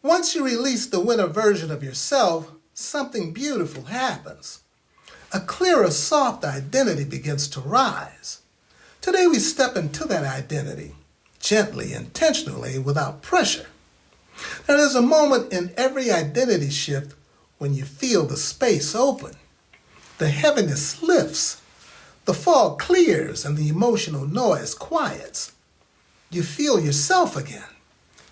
Once you release the winter version of yourself, something beautiful happens. A clearer, soft identity begins to rise. Today we step into that identity, gently, intentionally, without pressure. Now there's a moment in every identity shift when you feel the space open. The heaviness lifts, the fog clears, and the emotional noise quiets. You feel yourself again.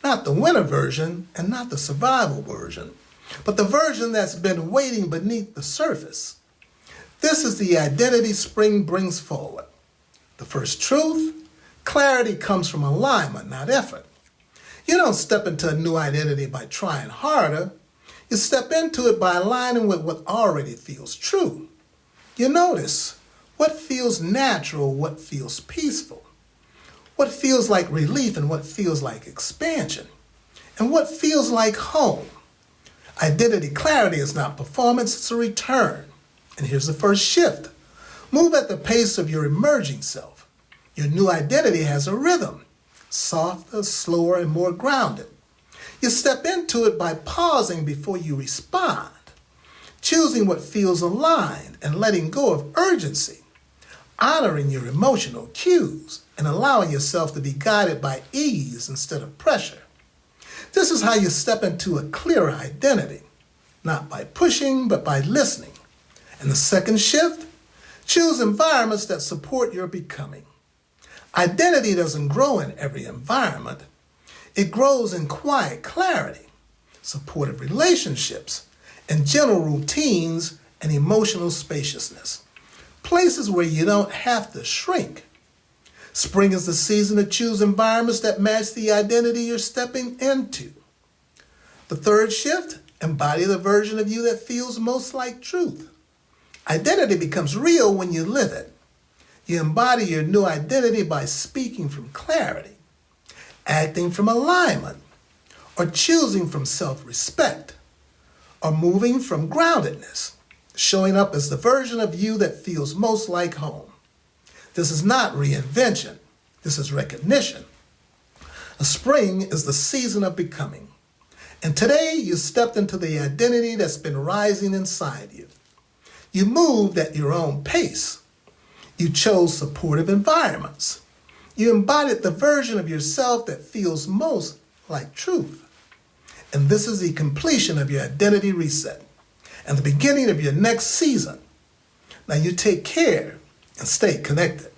Not the winter version and not the survival version, but the version that's been waiting beneath the surface. This is the identity spring brings forward. The first truth, clarity comes from alignment, not effort. You don't step into a new identity by trying harder. You step into it by aligning with what already feels true. You notice what feels natural, what feels peaceful, what feels like relief and what feels like expansion, and what feels like home. Identity clarity is not performance, it's a return. And here's the first shift. Move at the pace of your emerging self. Your new identity has a rhythm, softer, slower, and more grounded. You step into it by pausing before you respond, choosing what feels aligned and letting go of urgency, honoring your emotional cues, and allowing yourself to be guided by ease instead of pressure. This is how you step into a clearer identity, not by pushing, but by listening. And the second shift, choose environments that support your becoming. Identity doesn't grow in every environment. It grows in quiet clarity, supportive relationships, and gentle routines and emotional spaciousness. Places where you don't have to shrink. Spring is the season to choose environments that match the identity you're stepping into. The third shift, embody the version of you that feels most like truth. Identity becomes real when you live it. You embody your new identity by speaking from clarity, acting from alignment, or choosing from self-respect, or moving from groundedness, showing up as the version of you that feels most like home. This is not reinvention. This is recognition. A spring is the season of becoming. And today you stepped into the identity that's been rising inside you. You moved at your own pace. You chose supportive environments. You embodied the version of yourself that feels most like truth. And this is the completion of your identity reset and the beginning of your next season. Now you take care and stay connected.